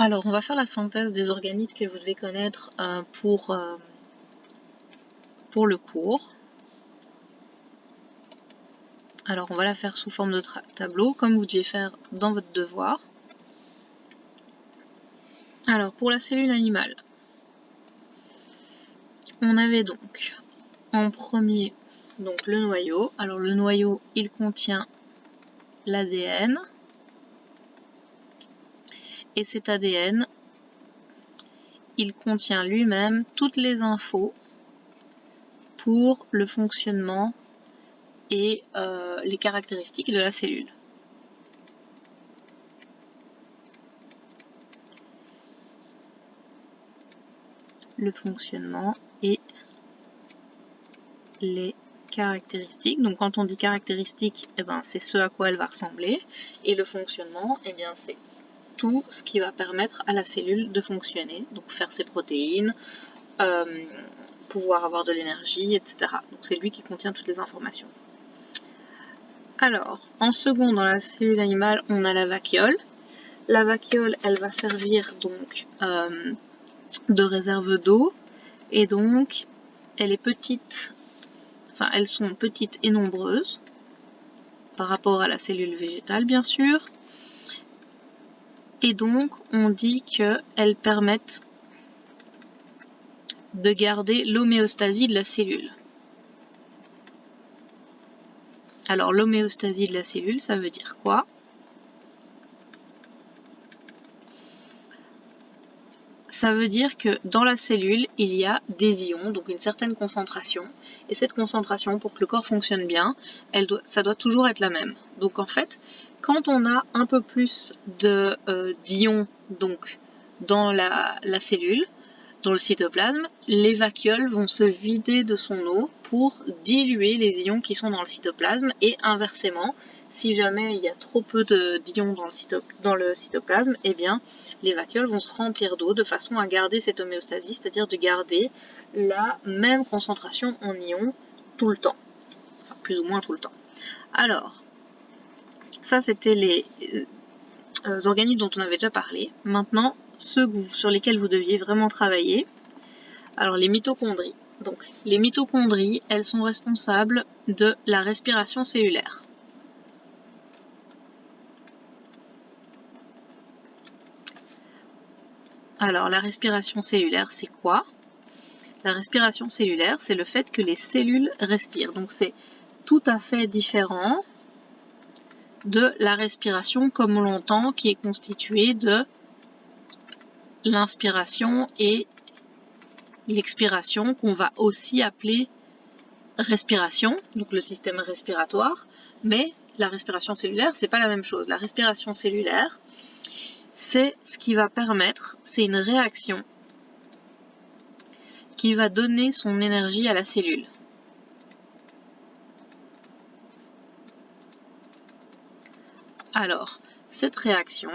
Alors, on va faire la synthèse des organites que vous devez connaître pour le cours. Alors, on va la faire sous forme de tableau, comme vous devez faire dans votre devoir. Alors, pour la cellule animale, on avait donc en premier donc le noyau. Alors, le noyau, il contient l'ADN. Et cet ADN, il contient lui-même toutes les infos pour le fonctionnement et les caractéristiques de la cellule. Le fonctionnement et les caractéristiques. Donc quand on dit caractéristiques, eh ben, c'est ce à quoi elle va ressembler. Et le fonctionnement, eh bien, c'est tout ce qui va permettre à la cellule de fonctionner. Donc faire ses protéines, pouvoir avoir de l'énergie, etc. Donc c'est lui qui contient toutes les informations. Alors, en second, dans la cellule animale, on a la vacuole. La vacuole, elle va servir donc de réserve d'eau. Et donc, elle est petite, enfin, elles sont petites et nombreuses par rapport à la cellule végétale, bien sûr. Et donc, on dit qu'elles permettent de garder l'homéostasie de la cellule. Alors, l'homéostasie de la cellule, ça veut dire quoi? Ça veut dire que dans la cellule, il y a des ions, donc une certaine concentration. Et cette concentration, pour que le corps fonctionne bien, ça doit toujours être la même. Donc en fait, quand on a un peu plus d'ions donc dans la cellule, dans le cytoplasme, les vacuoles vont se vider de son eau pour diluer les ions qui sont dans le cytoplasme et inversement, si jamais il y a trop peu d'ions dans le cytoplasme, eh bien les vacuoles vont se remplir d'eau de façon à garder cette homéostasie, c'est-à-dire de garder la même concentration en ions tout le temps, enfin plus ou moins tout le temps. Alors, ça c'était les organites dont on avait déjà parlé. Maintenant, ceux sur lesquels vous deviez vraiment travailler. Alors les mitochondries. Donc les mitochondries, elles sont responsables de la respiration cellulaire. Alors la respiration cellulaire, c'est quoi? La respiration cellulaire, c'est le fait que les cellules respirent. Donc c'est tout à fait différent de la respiration comme on l'entend, qui est constituée de l'inspiration et l'expiration, qu'on va aussi appeler respiration, donc le système respiratoire, mais la respiration cellulaire, c'est pas la même chose. La respiration cellulaire, c'est ce qui va permettre, c'est une réaction qui va donner son énergie à la cellule. Alors, cette réaction,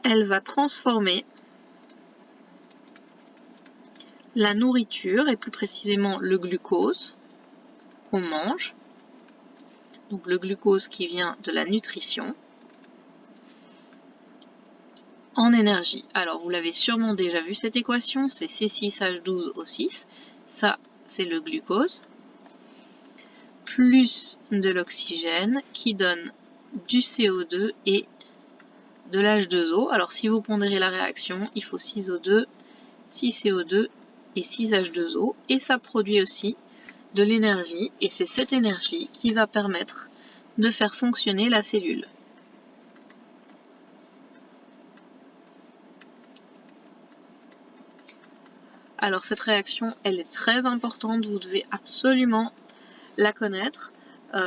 elle va transformer la nourriture, et plus précisément le glucose qu'on mange, donc le glucose qui vient de la nutrition, en énergie. Alors, vous l'avez sûrement déjà vu cette équation, c'est C6H12O6, ça c'est le glucose, plus de l'oxygène qui donne du CO2 et de l'H2O. Alors si vous pondérez la réaction, il faut 6O2, 6CO2 et 6H2O, et ça produit aussi de l'énergie, et c'est cette énergie qui va permettre de faire fonctionner la cellule. Alors cette réaction, elle est très importante, vous devez absolument la connaître,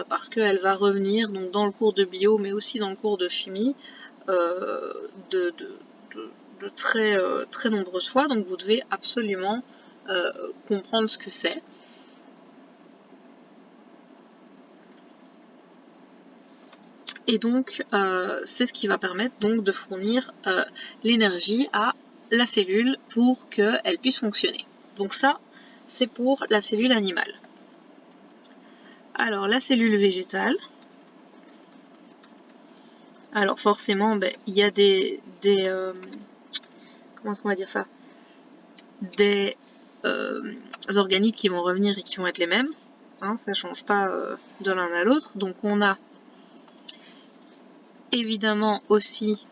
parce qu'elle va revenir donc, dans le cours de bio, mais aussi dans le cours de chimie, de très, très nombreuses fois, donc vous devez absolument comprendre ce que c'est. Et donc, c'est ce qui va permettre donc de fournir l'énergie à la cellule pour qu'elle puisse fonctionner. Donc ça, c'est pour la cellule animale. Alors, la cellule végétale, alors forcément, il y a des comment est-ce qu'on va dire ça, des organiques qui vont revenir et qui vont être les mêmes. Hein, ça change pas de l'un à l'autre. Donc on a évidemment aussi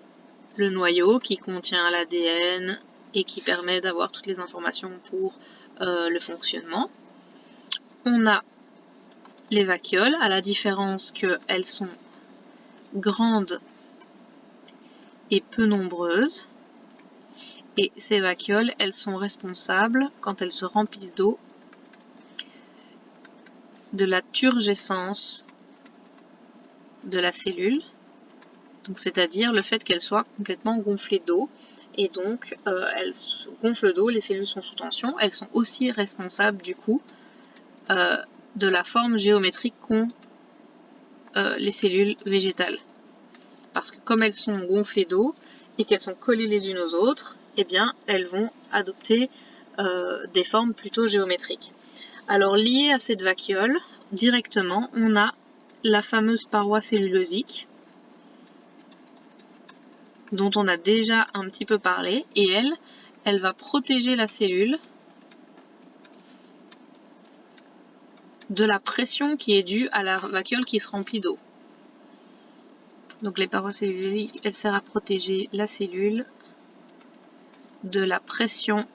le noyau qui contient l'ADN et qui permet d'avoir toutes les informations pour le fonctionnement. On a les vacuoles, à la différence qu'elles sont grandes et peu nombreuses. Et ces vacuoles, elles sont responsables, quand elles se remplissent d'eau, de la turgescence de la cellule, donc c'est-à-dire le fait qu'elle soit complètement gonflée d'eau. Et donc, elles gonflent d'eau, les cellules sont sous tension. Elles sont aussi responsables, du coup, de la forme géométrique qu'ont les cellules végétales. Parce que comme elles sont gonflées d'eau et qu'elles sont collées les unes aux autres, eh bien, elles vont adopter des formes plutôt géométriques. Alors, liées à cette vacuole, directement, on a la fameuse paroi cellulosique, dont on a déjà un petit peu parlé, et elle va protéger la cellule de la pression qui est due à la vacuole qui se remplit d'eau. Donc les parois cellulosiques, elles servent à protéger la cellule de la pression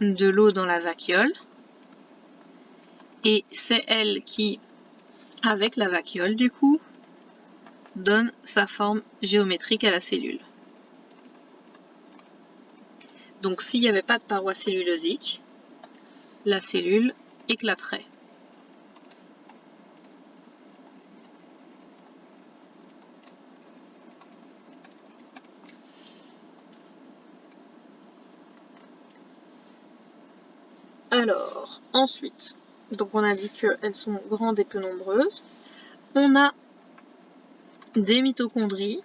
de l'eau dans la vacuole, et c'est elle qui, avec la vacuole du coup, donne sa forme géométrique à la cellule. Donc s'il n'y avait pas de paroi cellulosique, la cellule éclaterait. Alors, ensuite, donc on a dit qu'elles sont grandes et peu nombreuses. On a des mitochondries.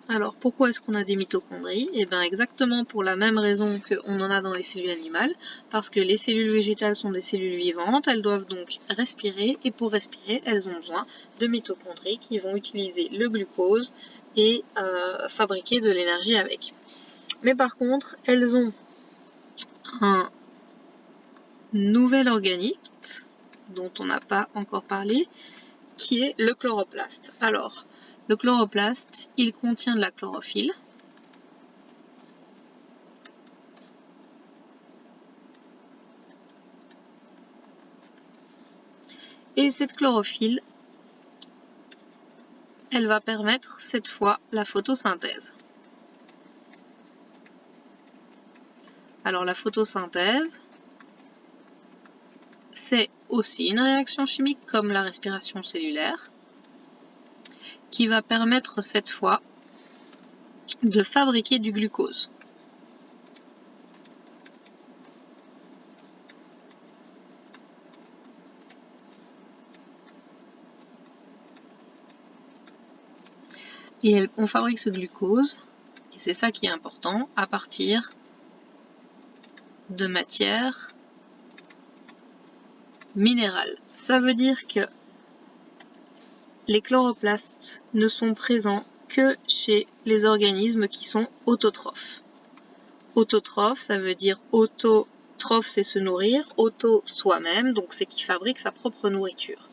Alors, pourquoi est-ce qu'on a des mitochondries? Eh bien, exactement pour la même raison qu'on en a dans les cellules animales, parce que les cellules végétales sont des cellules vivantes, elles doivent donc respirer, et pour respirer, elles ont besoin de mitochondries qui vont utiliser le glucose et fabriquer de l'énergie avec. Mais par contre, elles ont un nouvel organite, dont on n'a pas encore parlé, qui est le chloroplaste. Alors, le chloroplaste, il contient de la chlorophylle. Et cette chlorophylle, elle va permettre cette fois la photosynthèse. Alors la photosynthèse, c'est aussi une réaction chimique comme la respiration cellulaire, qui va permettre cette fois de fabriquer du glucose. Et on fabrique ce glucose, et c'est ça qui est important, à partir de matières minérales. Ça veut dire que les chloroplastes ne sont présents que chez les organismes qui sont autotrophes. Autotrophe, ça veut dire autotrophe, c'est se nourrir, auto soi-même, donc c'est qui fabrique sa propre nourriture.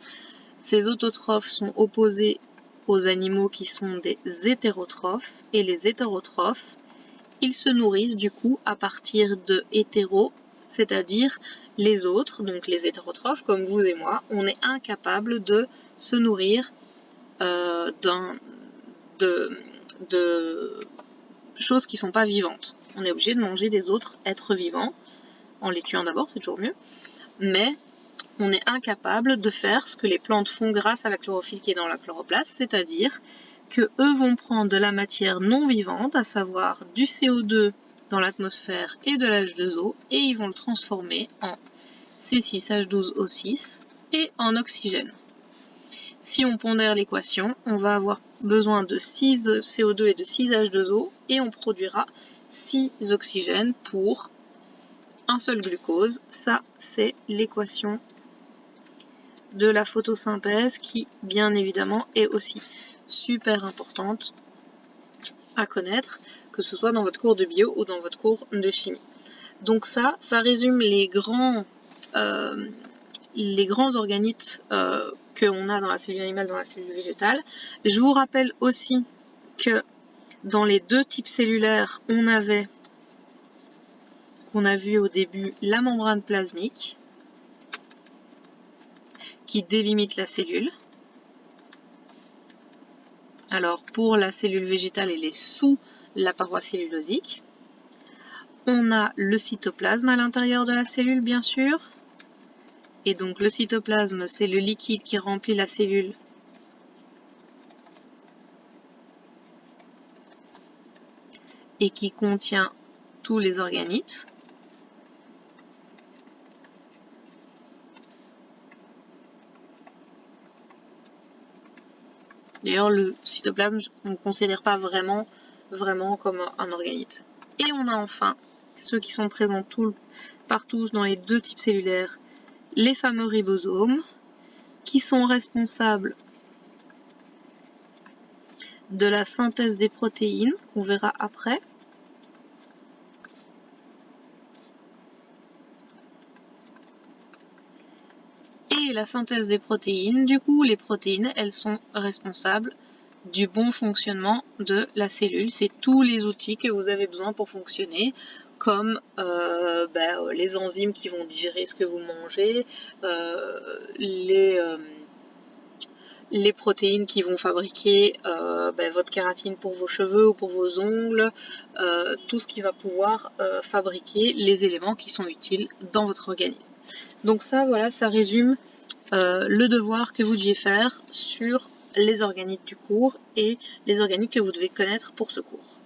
Ces autotrophes sont opposés aux animaux qui sont des hétérotrophes, et les hétérotrophes, ils se nourrissent du coup à partir de hétéros, c'est-à-dire les autres, donc les hétérotrophes comme vous et moi, on est incapable de se nourrir de choses qui ne sont pas vivantes. On est obligé de manger des autres êtres vivants, en les tuant d'abord, c'est toujours mieux, mais on est incapable de faire ce que les plantes font grâce à la chlorophylle qui est dans la chloroplaste, c'est-à-dire que eux vont prendre de la matière non vivante, à savoir du CO2 dans l'atmosphère et de l'H2O, et ils vont le transformer en C6H12O6 et en oxygène. Si on pondère l'équation, on va avoir besoin de 6 CO2 et de 6 H2O, et on produira 6 oxygènes pour un seul glucose. Ça, c'est l'équation de la photosynthèse qui, bien évidemment, est aussi super importantes à connaître, que ce soit dans votre cours de bio ou dans votre cours de chimie. Donc ça résume les grands organites qu'on a dans la cellule animale, dans la cellule végétale. Je vous rappelle aussi que dans les deux types cellulaires, on a vu au début la membrane plasmique qui délimite la cellule. Alors pour la cellule végétale, elle est sous la paroi cellulosique. On a le cytoplasme à l'intérieur de la cellule, bien sûr. Et donc le cytoplasme, c'est le liquide qui remplit la cellule et qui contient tous les organites. D'ailleurs, le cytoplasme, on ne considère pas vraiment comme un organite. Et on a enfin ceux qui sont présents partout dans les deux types cellulaires, les fameux ribosomes, qui sont responsables de la synthèse des protéines, qu'on verra après. Et la synthèse des protéines, du coup, les protéines, elles sont responsables du bon fonctionnement de la cellule. C'est tous les outils que vous avez besoin pour fonctionner, comme les enzymes qui vont digérer ce que vous mangez, les protéines qui vont fabriquer votre kératine pour vos cheveux ou pour vos ongles, tout ce qui va pouvoir fabriquer les éléments qui sont utiles dans votre organisme. Donc ça, voilà, ça résume le devoir que vous deviez faire sur les organites du cours et les organites que vous devez connaître pour ce cours.